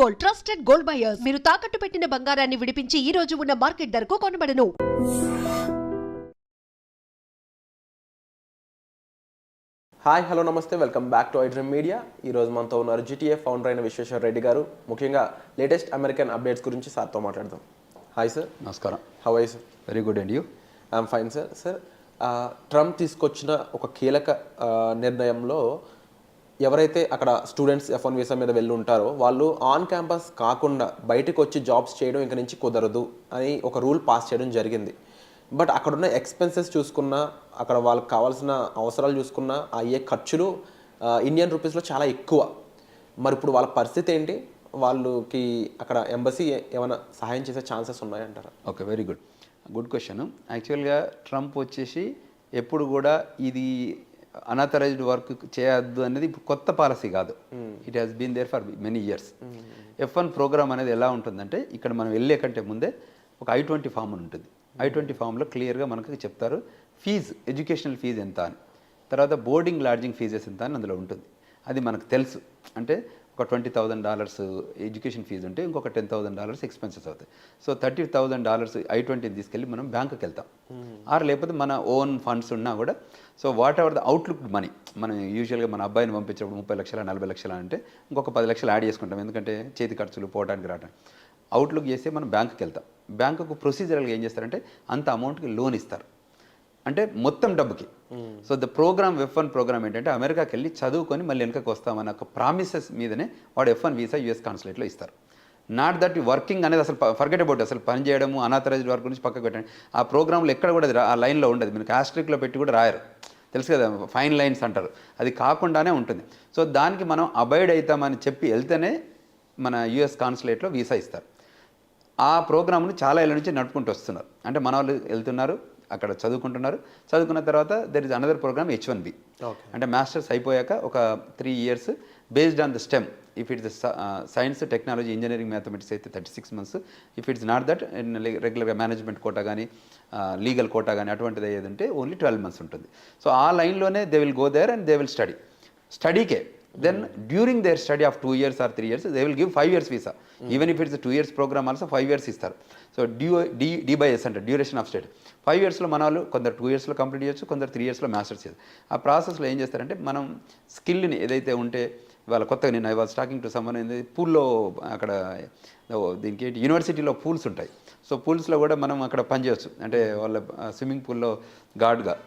Gold, trusted gold buyers. మీరు తాకట్టు పెట్టిన బంగారాన్ని విడిపించి ఈ రోజు ఉన్న మార్కెట్ ధరకు కొనబడను. హాయ్ హలో నమస్తే, welcome back to iDream media. ఈరోజు మనతో ఉన్నారు జీటీఏ ఫౌండర్ అయిన విశ్వేశ్వర రెడ్డి గారు. ముఖ్యంగా లేటెస్ట్ అమెరికన్ అప్డేట్స్ గురించి సార్తో మాట్లాడదాం. Hi sir. నమస్కారం. How are you sir? Very good and you? I'm fine sir. Sir, Trump తీసుకొచ్చిన ఒక కీలక నిర్ణయంలో ఎవరైతే అక్కడ స్టూడెంట్స్ F1 వీసా మీద వెళ్ళి ఉంటారో వాళ్ళు ఆన్ క్యాంపస్ కాకుండా బయటకు వచ్చి జాబ్స్ చేయడం ఇంక నుంచి కుదరదు అని ఒక రూల్ పాస్ చేయడం జరిగింది. బట్ అక్కడున్న ఎక్స్పెన్సెస్ చూసుకున్నా, అక్కడ వాళ్ళకి కావాల్సిన అవసరాలు చూసుకున్నా అయ్యే ఖర్చులు ఇండియన్ రూపీస్లో చాలా ఎక్కువ. మరి ఇప్పుడు వాళ్ళ పరిస్థితి ఏంటి? వాళ్ళకి అక్కడ ఎంబసీ ఏమైనా సహాయం చేసే ఛాన్సెస్ ఉన్నాయంటారా? Okay, very good question. యాక్చువల్గా ట్రంప్ వచ్చేసి ఎప్పుడు కూడా ఇది అనాథరైజ్డ్ వర్క్ చేయొద్దు అనేది ఇప్పుడు కొత్త పాలసీ కాదు. It has been there for many years. F1 programme అనేది ఎలా ఉంటుందంటే, ఇక్కడ మనం వెళ్ళే కంటే ముందే ఒక I-20 ఫామ్ అని ఉంటుంది. I-20 ఫామ్లో క్లియర్గా మనకు చెప్తారు ఫీజు, ఎడ్యుకేషనల్ ఫీజు ఎంత అని, తర్వాత బోర్డింగ్ లాడ్జింగ్ ఫీజెస్ ఎంత అని అందులో ఉంటుంది. అది మనకు తెలుసు. అంటే ఒక $20,000 ఎడ్యుకేషన్ ఫీజు ఉంటే ఇంకొక $10,000 ఎక్స్పెన్సెస్ అవుతాయి. సో $30,000 I-20 తీసుకెళ్ళి మనం బ్యాంకుకి వెళ్తాం. ఆర్ లేకపోతే మన ఓన్ ఫండ్స్ ఉన్నా కూడా, so what ever the outlook money, మనం యూజువల్గా మన అబ్బాయిని పంపించినప్పుడు 30 లక్షలు 40 లక్షలు అంటే ఇంకొక 10 లక్షలు యాడ్ చేసుకుంటాం. ఎందుకంటే చేతి ఖర్చులు పోవడానికి రావడానికి. అవుట్లుక్ చేస్తే మనం బ్యాంకుకి వెళ్తాం. బ్యాంకుకు ప్రొసీజరల్గా ఏం చేస్తారంటే అంత అమౌంట్కి లోన్ ఇస్తారు, అంటే మొత్తం డబ్బుకి. So the programme F1 programme ఏంటంటే అమెరికాకి వెళ్ళి చదువుకొని మళ్ళీ వెనకకి వస్తామన్న ఒక ప్రామిసెస్ మీదనే వాడు F1 వీసా US కాన్సులేట్లో ఇస్తారు. నాట్ దట్ వర్కింగ్ అనేది అసలు ఫర్గెట్ అబౌట్, అసలు పని చేయడము అనాథరైజ్డ్ వర్క్ గురించి పక్కకు పెట్టండి. ఆ ప్రోగ్రాంలో ఎక్కడ కూడా ఆ లైన్లో ఉండదు. మీకు ఆస్ట్రిక్లో పెట్టి కూడా రాయరు, తెలుసు కదా, ఫైన్ లైన్స్ అంటారు. అది కాకుండానే ఉంటుంది. సో దానికి మనం అబైడ్ అవుతామని చెప్పి వెళ్తేనే మన US కాన్సులేట్లో వీసా ఇస్తారు. ఆ ప్రోగ్రామ్ను చాలా ఏళ్ళ నుంచి నడుపుకుంటూ వస్తున్నారు. అంటే మన వాళ్ళు వెళ్తున్నారు, అక్కడ చదువుకుంటున్నారు. చదువుకున్న తర్వాత there is another programme H1B. అంటే మాస్టర్స్ అయిపోయాక ఒక 3 years based on the stem. If it's science, technology, engineering, mathematics అయితే 36 months. If it's not that, రెగ్యులర్గా మేనేజ్మెంట్ కోటా కానీ లీగల్ కోటా కానీ అటువంటిది అయ్యేది ఉంటే ఓన్లీ 12 months ఉంటుంది. సో ఆ లైన్లోనే they will go there and they will స్టడీకే. Then during their study of 2 years or 3 years, they will give 5 years visa. Even if it's a 2 years program also 5 years ఇస్తారు. So D/S అంటే duration of study. 5 yearsలో మన వాళ్ళు కొందరు 2 yearsలో complete చేయొచ్చు, కొందరు 3 yearsలో masters చేయొచ్చు. ఆ ప్రాసెస్లో ఏం చేస్తారంటే మనం స్కిల్ని ఏదైతే ఉంటే, వాళ్ళ కొత్తగా నేను I was talking to someone ఏంది, పూల్లో అక్కడ దీనికి యూనివర్సిటీలో పూల్స్ ఉంటాయి. సో పూల్స్లో కూడా మనం అక్కడ పని చేయొచ్చు. అంటే వాళ్ళ స్విమ్మింగ్ పూల్లో గార్డ్గా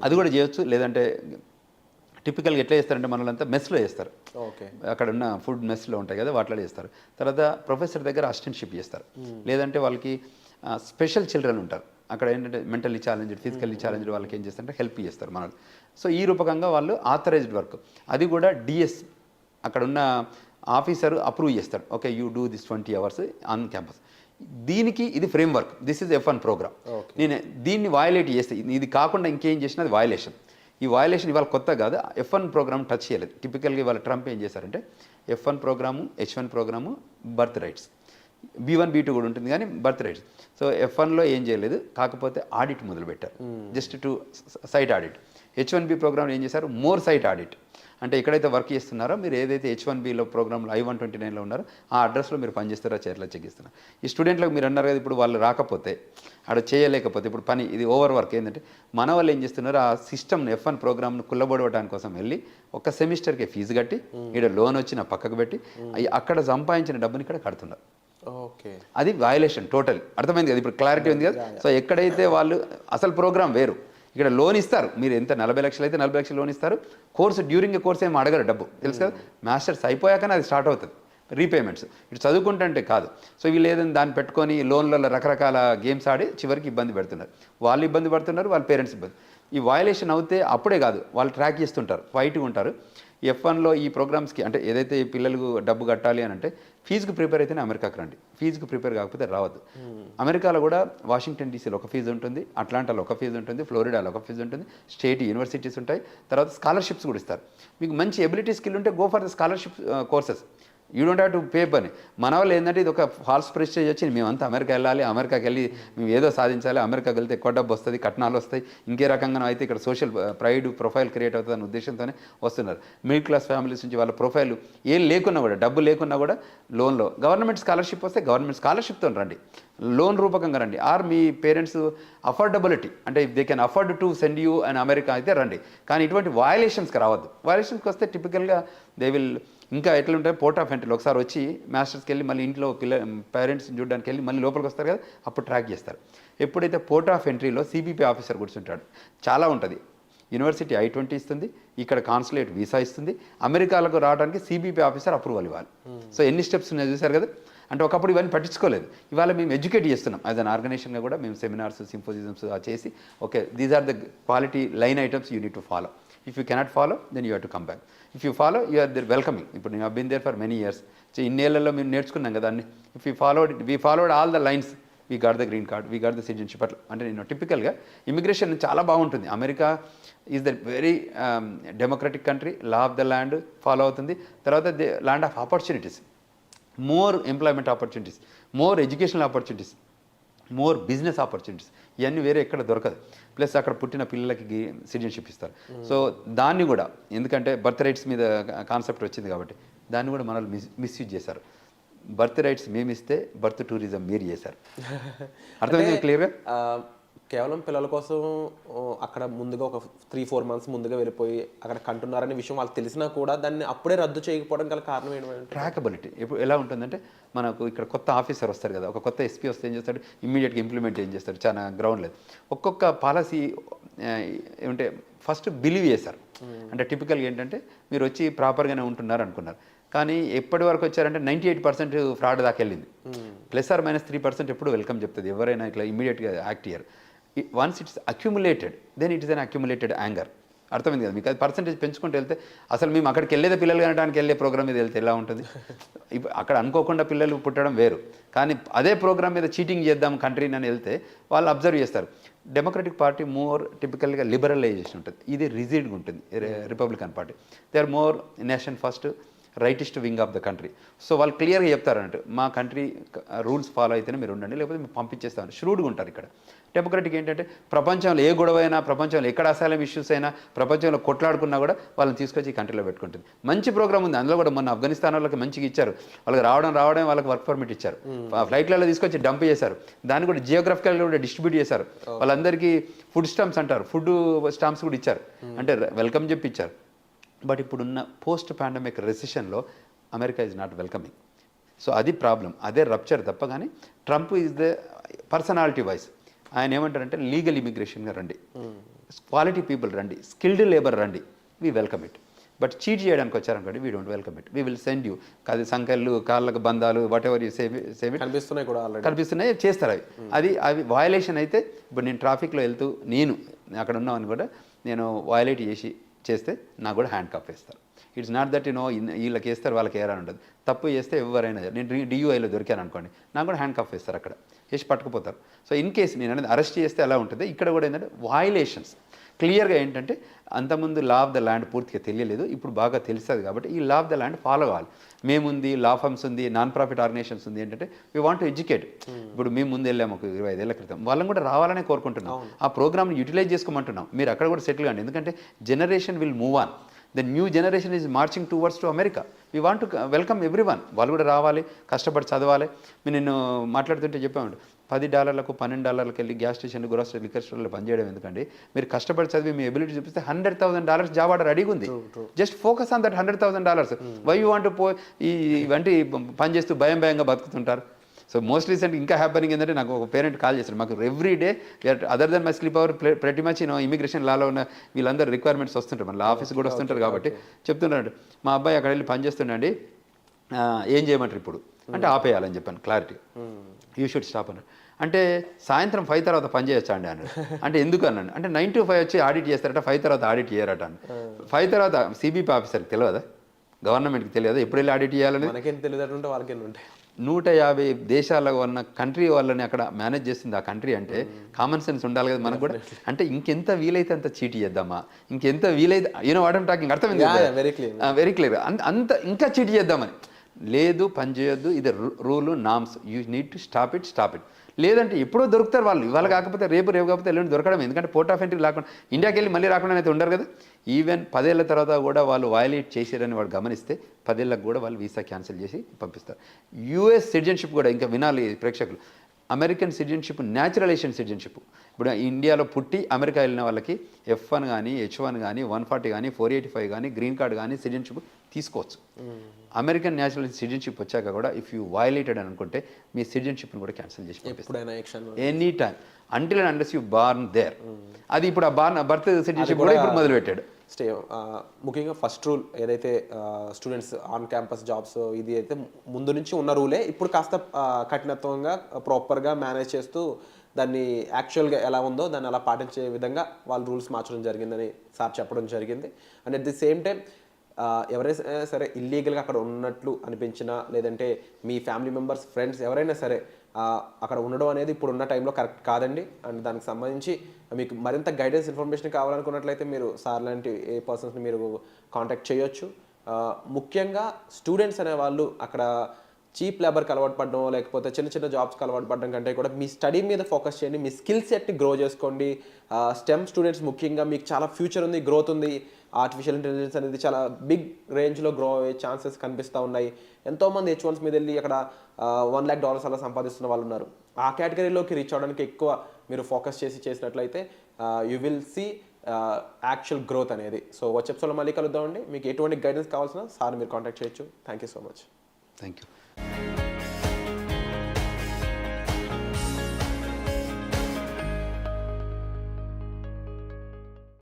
అది కూడా చేయొచ్చు. లేదంటే టిపికల్గా ఎట్లా చేస్తారంటే మనలంతా మెస్లో చేస్తారు. ఓకే, అక్కడ ఉన్న ఫుడ్ మెస్లో ఉంటాయి కదా, వాటిలో చేస్తారు. తర్వాత ప్రొఫెసర్ దగ్గర అసిస్టెంట్షిప్ చేస్తారు. లేదంటే వాళ్ళకి స్పెషల్ చిల్డ్రన్ ఉంటారు. అక్కడ ఏంటంటే మెంటల్లీ ఛాలెంజ్డ్, ఫిజికల్లీ ఛాలెంజ్డ్ వాళ్ళకి ఏం చేస్తారంటే హెల్ప్ చేస్తారు మనల్ని. సో ఈ రూపకంగా వాళ్ళు ఆథరైజ్డ్ వర్క్, అది కూడా DS అక్కడ ఉన్న ఆఫీసర్ అప్రూవ్ చేస్తాడు. Okay, you do this 20 hours on campus. దీనికి ఇది framework. This is F1 programme. నేను దీన్ని వయలేట్ చేస్తే, ఇది కాకుండా ఇంకేం చేసినా అది వయలేషన్. ఈ వయలేషన్ ఇవాళ కొత్త కాదు. F1 ప్రోగ్రామ్ టచ్ చేయలేదు. టిపికల్గా ఇవాళ ట్రంప్ ఏం చేశారంటే F1 programme, H1 programme, birth rights, B1 B2 కూడా ఉంటుంది కానీ బర్త్ రైట్స్. సో F1లో ఏం చేయలేదు, కాకపోతే ఆడిట్ మొదలుపెట్టారు. Just to site audit. H1B programme ఏం చేశారు, మోర్ సైట్ ఆడిట్. అంటే ఎక్కడైతే వర్క్ చేస్తున్నారో మీరు, ఏదైతే H1Bలో ప్రోగ్రాంలో I-129లో ఉన్నారో ఆ అడ్రస్లో మీరు పనిచేస్తారో చర్యలు చెక్ చేస్తున్నారు. ఈ స్టూడెంట్లకు మీరు అన్నారు కదా, ఇప్పుడు వాళ్ళు రాకపోతే అక్కడ చేయలేకపోతే ఇప్పుడు పని ఇది ఓవర్ వర్క్ ఏంటంటే మన వాళ్ళు ఏం చేస్తున్నారు, ఆ సిస్టమ్ F1 ప్రోగ్రామ్ను కుల్లబడవడానికి కోసం వెళ్ళి ఒక సెమిస్టర్కి ఫీజు కట్టి ఇక్కడ లోన్ వచ్చిన పక్కకు పెట్టి అక్కడ సంపాదించిన డబ్బుని ఇక్కడ కడుతున్నారు. ఓకే, అది వయలేషన్ టోటల్. అర్థమైంది కదా, ఇప్పుడు క్లారిటీ ఉంది కదా. సో ఎక్కడైతే వాళ్ళు అసలు ప్రోగ్రామ్ వేరు, ఇక్కడ లోన్ ఇస్తారు. మీరు ఎంత 40 లక్షలు అయితే 40 లక్షలు లోన్ ఇస్తారు. కోర్సు డ్యూరింగ్ ఏ కోర్స్ ఏమి అడగరు డబ్బు, తెలుసు కదా. మాస్టర్స్ అయిపోయాకనే అది స్టార్ట్ అవుతుంది రీపేమెంట్స్. ఇటు చదువుకుంటుంటే కాదు. సో వీళ్ళు ఏదైనా దాన్ని పెట్టుకొని లోన్లలో రకరకాల గేమ్స్ ఆడి చివరికి ఇబ్బంది పెడుతున్నారు. వాళ్ళు ఇబ్బంది పడుతున్నారు, వాళ్ళ పేరెంట్స్ ఇబ్బంది. ఈ వయలేషన్ అవుతే అప్పుడే కాదు, వాళ్ళు ట్రాక్ చేస్తుంటారు, ఫైట్గా ఉంటారు. F1లో ఈ ప్రోగ్రామ్స్కి అంటే ఏదైతే ఈ పిల్లలకు డబ్బు కట్టాలి అని అంటే ఫీజుకి ప్రిపేర్ అయితేనే అమెరికాకి రండి. ఫీజుకి ప్రిపేర్ కాకపోతే రావద్దు. అమెరికాలో కూడా వాషింగ్టన్ DCలో ఒక ఫీజు ఉంటుంది, అట్లాంటాలో ఒక ఫీజు ఉంటుంది, ఫ్లోరిడాలో ఒక ఫీజు ఉంటుంది, స్టేట్ యూనివర్సిటీస్ ఉంటాయి. తర్వాత స్కాలర్షిప్స్ కూడా ఇస్తారు. మీకు మంచి ఎబిలిటీ స్కిల్ ఉంటే go for the scholarship courses. You don't have to pay పని. మన వాళ్ళు ఏంటంటే ఇది ఒక ఫాల్స్ ప్రెస్టేజ్ వచ్చి మేమంతా అమెరికా వెళ్ళాలి, అమెరికాకి వెళ్ళి మేము ఏదో సాధించాలి, అమెరికాకి వెళ్తే ఎక్కువ డబ్బు వస్తుంది, కట్నాలు వస్తాయి, ఇంకే రకంగా అయితే ఇక్కడ సోషల్ ప్రైడ్ ప్రొఫైల్ క్రియేట్ అవుతుంది అనే ఉద్దేశంతోనే వస్తున్నారు. మిడిల్ క్లాస్ ఫ్యామిలీస్ నుంచి వాళ్ళ ప్రొఫైల్ ఏం లేకున్నా కూడా, డబ్బు లేకున్నా కూడా లోన్లో గవర్నమెంట్ స్కాలర్షిప్ వస్తే గవర్నమెంట్ స్కాలర్షిప్తో రండి, లోన్ రూపకంగా రండి. ఆర్ మీ పేరెంట్స్ అఫోర్డబిలిటీ అంటే if they can afford to send you and America అయితే రండి. కానీ ఇటువంటి వయలేషన్స్కి రావద్దు. వయలేషన్స్కి వస్తే టిపికల్గా దే విల్ ఇంకా ఎట్లా ఉంటాయి, పోర్ట్ ఆఫ్ ఎంట్రీలో ఒకసారి వచ్చి మాస్టర్స్కి వెళ్ళి మళ్ళీ ఇంట్లో పేరెంట్స్ని చూడడానికి వెళ్ళి మళ్ళీ లోపలికి వస్తారు కదా, అప్పుడు ట్రాక్ చేస్తారు. ఎప్పుడైతే పోర్ట్ ఆఫ్ ఎంట్రీలో సిబిపి ఆఫీసర్ కూర్చుంటాడు, చాలా ఉంటుంది. యూనివర్సిటీ I-20 ఇస్తుంది, ఇక్కడ కాన్సులేట్ వీసా ఇస్తుంది, అమెరికాలకు రావడానికి సిబిపి ఆఫీసర్ అప్రూవల్ ఇవ్వాలి. సో ఎన్ని స్టెప్స్ ఉన్నాయో చూసారు కదా. అంటే ఒకప్పుడు ఇవన్నీ పట్టించుకోలేదు, ఇవాళ మేము ఎడ్యుకేట్ చేస్తున్నాం. యాజ్ అన్ ఆర్గనైజేషన్గా కూడా మేము సెమినార్స్, సింపోజిజమ్స్ చేసి okay these are the quality line items you need to follow. If you cannot follow then you have to come back. If you follow you are there welcoming. ఇప్పుడు నేను been there for many years. So ఇన్నేళ్లలో మేము నేర్చుకున్నాం కదా అన్ని. If you followed all the lines, we got the green card, we got the citizenship. అట్లా అంటే నేను టిపికల్గా ఇమిగ్రేషన్ చాలా బాగుంటుంది. America is the very democratic country, law of the land follow అవుతుంది. తర్వాత the land of opportunities, more employment opportunities, more educational opportunities, more business opportunities. ఇవన్నీ వేరే ఎక్కడ దొరకదు. ప్లస్ అక్కడ పుట్టిన పిల్లలకి సిటిజన్షిప్ ఇస్తారు. సో దాన్ని కూడా ఎందుకంటే బర్త్ రైట్స్ మీద కాన్సెప్ట్ వచ్చింది కాబట్టి దాన్ని కూడా మనల్ని మిస్యూజ్ చేశారు. బర్త్ రైట్స్ మేము ఇస్తే బర్త్ టూరిజం మీరు చేశారు. అర్థమైంది క్లియర్గా? కేవలం పిల్లల కోసం అక్కడ ముందుగా ఒక 3-4 months ముందుగా వెళ్ళిపోయి అక్కడ కంటున్నారనే విషయం వాళ్ళకి తెలిసినా కూడా దాన్ని అప్పుడే రద్దు చేయకపోవడం గల కారణం ఏంటంటే ట్రాకబిలిటీ. ఇప్పుడు ఎలా ఉంటుందంటే మనకు ఇక్కడ కొత్త ఆఫీసర్ వస్తారు కదా, ఒక కొత్త ఎస్పీ వస్తే ఏం చేస్తాడు, ఇమ్మీడియట్గా ఇంప్లిమెంట్ ఏం చేస్తాడు, చాలా గ్రౌండ్ లేదు. ఒక్కొక్క పాలసీ ఏమంటే ఫస్ట్ బిలీవ్ చేశారు. అంటే టిపికల్గా ఏంటంటే మీరు వచ్చి ప్రాపర్గానే ఉంటున్నారు అనుకున్నారు, కానీ ఎప్పటి వరకు వచ్చారంటే 98% ఫ్రాడ్ దాకా వెళ్ళింది. +or-3% ఎప్పుడు వెల్కమ్ చెప్తుంది ఎవరైనా ఇట్లా ఇమీడియట్గా యాక్ట్ చేయరు. Once it's accumulated then it is an accumulated anger. అర్థమైంది కదా మీకు? అది పర్సెంటేజ్ పెంచుకుంటూ వెళ్తే అసలు మేము అక్కడికి వెళ్ళేదే పిల్లలు కనడానికి వెళ్ళే ప్రోగ్రామ్ మీద వెళ్తే ఎలా ఉంటుంది? ఇప్పుడు అక్కడ అనుకోకుండా పిల్లలు పుట్టడం వేరు, కానీ అదే ప్రోగ్రామ్ మీద చీటింగ్ చేద్దాం కంట్రీని అని వెళ్తే వాళ్ళు అబ్జర్వ్ చేస్తారు. డెమోక్రటిక్ పార్టీ మోర్ టిపికల్గా లిబరలైజేషన్ ఉంటుంది, ఇది రిజిడ్గా ఉంటుంది. Republican party they are more nation first, rightist wing of the country. So వాళ్ళు క్లియర్గా చెప్తారంటే మా కంట్రీ రూల్స్ ఫాలో అయితేనే మీరు ఉండండి, లేకపోతే మేము పంపించేస్తామని ష్రూడ్గా ఉంటారు. ఇక్కడ డెమోక్రటిక్ ఏంటంటే ప్రపంచంలో ఏ గొడవ అయినా, ప్రపంచంలో ఎక్కడ అసైలం ఇష్యూస్ అయినా, ప్రపంచంలో కొట్లాడుకున్నా కూడా వాళ్ళని తీసుకొచ్చి ఈ కంట్రీలో పెట్టుకుంటుంది. మంచి ప్రోగ్రామ్ ఉంది అందులో కూడా. మొన్న ఆఫ్ఘనిస్తాన్ వాళ్ళకి మంచిగా ఇచ్చారు, వాళ్ళకి రావడం వాళ్ళకి వర్క్ పర్మిట్ ఇచ్చారు, ఫ్లైట్లలో తీసుకొచ్చి డంప్ చేశారు, దాన్ని కూడా జియోగ్రఫికల్గా కూడా డిస్ట్రిబ్యూట్ చేశారు. వాళ్ళందరికీ ఫుడ్ స్టాంప్స్ అంటారు, ఫుడ్ స్టాంప్స్ కూడా ఇచ్చారు, అంటే వెల్కమ్ చెప్పి ఇచ్చారు. బట్ ఇప్పుడున్న పోస్ట్ పాండమిక్ రెసిషన్లో America is not welcoming. So అది ప్రాబ్లం, అదే రప్చర్ తప్ప. కానీ Trump is the personality wise ఆయన ఏమంటారంటే లీగల్ ఇమిగ్రేషన్గా రండి, క్వాలిటీ పీపుల్ రండి, స్కిల్డ్ లేబర్ రండి, we welcome it. But cheat చేయడానికి వచ్చారనుకోండి, we don't welcome it, we will send you. అది సంఖ్యలు, కాళ్ళకు బంధాలు, వాట్ ఎవర్ యూ సేవ్ కనిపిస్తున్నాయి కూడా, కనిపిస్తున్నాయి చేస్తారు. అవి వయలేషన్ అయితే ఇప్పుడు నేను ట్రాఫిక్లో వెళ్తూ నేను అక్కడ ఉన్నామని కూడా నేను వయలేట్ చేస్తే నాకు కూడా హ్యాండ్ కప్ వేస్తారు. ఇట్స్ నాట్ దట్ వీళ్ళకి వేస్తారు వాళ్ళకి ఏరా ఉంటుంది. తప్పు చేస్తే ఎవరైనా, నేను DUIలో దొరికాను అనుకోండి, నాకు కూడా హ్యాండ్ కప్ వేస్తారు, అక్కడ వేసి పట్టుకుపోతారు. సో ఇన్ కేసు నేను అనేది అరెస్ట్ చేస్తే ఎలా ఉంటుంది, ఇక్కడ కూడా ఏంటంటే వయలేషన్స్ క్లియర్గా ఏంటంటే అంతకుముందు లా ఆఫ్ ద ల్యాండ్ పూర్తిగా తెలియలేదు, ఇప్పుడు బాగా తెలుస్తుంది. కాబట్టి ఈ law of the land follow కావాలి. మేముంది, లా ఫర్మ్స్ ఉంది, నాన్ ప్రాఫిట్ ఆర్గనైజేషన్స్ ఉంది. ఏంటంటే వీ వాంట్ టు ఎడ్యుకేట్. ఇప్పుడు మేము ముందు వెళ్ళాము ఒక 25 ఏళ్ల క్రితం, వాళ్ళని కూడా రావాలనే కోరుకుంటున్నాం. ఆ ప్రోగ్రామ్ని యూటిలైజ్ చేసుకోమంటున్నాం. మీరు అక్కడ కూడా సెటిల్ కండి, ఎందుకంటే generation will move on. The new generation is marching towards to America. We want to welcome every one. వాళ్ళు కూడా రావాలి, కష్టపడి చదవాలి. మీరు నేను మాట్లాడుతుంటే చెప్పామండి, $10, $12 వెళ్ళి గ్యాస్ స్టేషన్, గ్రోసరీ, లిక్కర్ స్టోర్లో పనిచేయడం ఎందుకండి? మీరు కష్టపడి చదివి మీ ఎబిలిటీ చూపిస్తే $100,000 జాబ్ ఆర్డర్ రెడీగా ఉంది. Just focus on that $100,000. Why you want ఇవంటి పని చేస్తూ భయంగా బతుకుతుంటారు. సో మోస్ట్ రీసెంట్ ఇంకా హ్యాపెనింగ్ ఏంటంటే నాకు ఒక పేరెంట్ కాల్ చేశారు, మాకు every day other than my sleep hour ప్రతి మచ్ ఇమిగ్రేషన్ లాలో ఉన్న వీళ్ళందరూ రిక్వైర్మెంట్స్ వస్తుంటారు, మన ఆఫీస్ కూడా వస్తుంటారు. కాబట్టి చెప్తున్నాడు, మా అబ్బాయి అక్కడ వెళ్ళి పని చేస్తుండండి, ఏం చేయమంటారు ఇప్పుడు అంటే ఆపేయాలని చెప్పాను క్లారిటీ. యూ షుడ్ స్టాప్ అన్నాడు. అంటే సాయంత్రం 5 తర్వాత పని చేయొచ్చా అండి అన్నాడు. అంటే ఎందుకు అన్నాడు అంటే 9 to 5 వచ్చి ఆడిట్ చేస్తారట, 5 తర్వాత ఆడిట్ చేయరట అని. 5 తర్వాత CBP ఆఫీసర్కి తెలియదా, గవర్నమెంట్కి తెలియదా ఎప్పుడు వెళ్ళి ఆడిట్ చేయాలని? మనకేం తెలియదు, వాళ్ళకేం ఉంటాయి. 150 దేశాల్లో ఉన్న కంట్రీ వాళ్ళని అక్కడ మేనేజ్ చేస్తుంది ఆ కంట్రీ అంటే కామన్ సెన్స్ ఉండాలి కదా మనకు కూడా. అంటే ఇంకెంత వీలైతే అంత చీట్ చేద్దామా, ఇంకెంత వీలైతే వాట్ ఐమ్ టాకింగ్, అర్థమైంది? Very clear. అంత ఇంకా చీట్ చేద్దామని. లేదు పని చేయొద్దు, ఇది rule norms, you need to stop it. లేదంటే ఎప్పుడో దొరుకుతారు వాళ్ళు, ఇవాళ కాకపోతే రేపు కాకపోతే ఎల్లుండి దొరకడం, ఎందుకంటే పోర్ట్ ఆఫ్ ఎంట్రీ లేకుండా ఇండియాకి వెళ్ళి మళ్ళీ రాకుండా అయితే ఉండరు కదా. ఈవెన్ 10 ఏళ్ల తర్వాత కూడా వాళ్ళు వయలేట్ చేశారని వాడు గమనిస్తే 10 ఏళ్ళకి కూడా వాళ్ళు వీసా క్యాన్సిల్ చేసి పంపిస్తారు. యూఎస్ సిటిజన్షిప్ కూడా ఇంకా వినాలి ప్రేక్షకులు, అమెరికన్ సిటిజన్షిప్ న్యాచురలైజేషన్ సిటిజన్షిప్. ఇప్పుడు ఇండియాలో పుట్టి అమెరికా వెళ్ళిన వాళ్ళకి F1 కానీ H1 కానీ 140 కానీ 485 కానీ గ్రీన్ కార్డ్ కానీ సిటిజన్షిప్ తీసుకోవచ్చు. అమెరికన్ న్యాచురల్ సిటిజన్షిప్ వచ్చాక కూడా ఇఫ్ యూ వయలేటెడ్ అని అనుకుంటే మీ సిటిజన్షిప్ని కూడా క్యాన్సిల్ చేసి ఎప్పుడైనా action any time until and unless you born there. అది ఇప్పుడు ఆ బర్త్ సిటిజన్షిప్ కూడా ఇప్పుడు మొదలుపెట్టాడు. స్టే ముఖ్యంగా ఫస్ట్ రూల్ ఏదైతే స్టూడెంట్స్ ఆన్ క్యాంపస్ జాబ్స్ ఇది అయితే ముందు నుంచి ఉన్న రూలే, ఇప్పుడు కాస్త కఠినత్వంగా ప్రాపర్గా మేనేజ్ చేస్తూ దాన్ని యాక్చువల్గా ఎలా ఉందో దాన్ని అలా పాటించే విధంగా వాళ్ళు రూల్స్ మార్చడం జరిగిందని సార్ చెప్పడం జరిగింది. And at the same time ఎవరైనా సరే ఇల్లీగల్గా అక్కడ ఉన్నట్లు అనిపించినా, లేదంటే మీ ఫ్యామిలీ మెంబర్స్ ఫ్రెండ్స్ ఎవరైనా సరే అక్కడ ఉండడం అనేది ఇప్పుడు ఉన్న టైంలో కరెక్ట్ కాదండి. అండ్ దానికి సంబంధించి మీకు మరింత గైడెన్స్ ఇన్ఫర్మేషన్ కావాలనుకున్నట్లయితే మీరు సార్ లాంటి ఏ పర్సన్స్ని మీరు కాంటాక్ట్ చేయొచ్చు. ముఖ్యంగా స్టూడెంట్స్ అనే వాళ్ళు అక్కడ చీప్ లేబర్కి అలవాటు పడడం, లేకపోతే చిన్న చిన్న జాబ్స్కి అలవాటు పడడం కంటే కూడా మీ స్టడీ మీద ఫోకస్ చేయండి, మీ స్కిల్ సెట్ని గ్రో చేసుకోండి. స్టెమ్ స్టూడెంట్స్ ముఖ్యంగా మీకు చాలా ఫ్యూచర్ ఉంది, గ్రోత్ ఉంది. ఆర్టిఫిషియల్ ఇంటెలిజెన్స్ అనేది చాలా బిగ్ రేంజ్లో గ్రో అయ్యే ఛాన్సెస్ కనిపిస్తూ ఉన్నాయి. ఎంతోమంది H1s మీద వెళ్ళి అక్కడ $1 lakh అలా సంపాదిస్తున్న వాళ్ళు ఉన్నారు. ఆ కేటగిరీలోకి రీచ్ అవ్వడానికి ఎక్కువ మీరు ఫోకస్ చేసినట్లయితే you will see actual growth అనేది. సో వచ్చే ఎపిసోడ్లో మళ్ళీ కలుద్దామండి. మీకు ఎటువంటి గైడెన్స్ కావాల్సిన సార్ మీరు కాంటాక్ట్ చేయొచ్చు. Thank you so much. Thank you.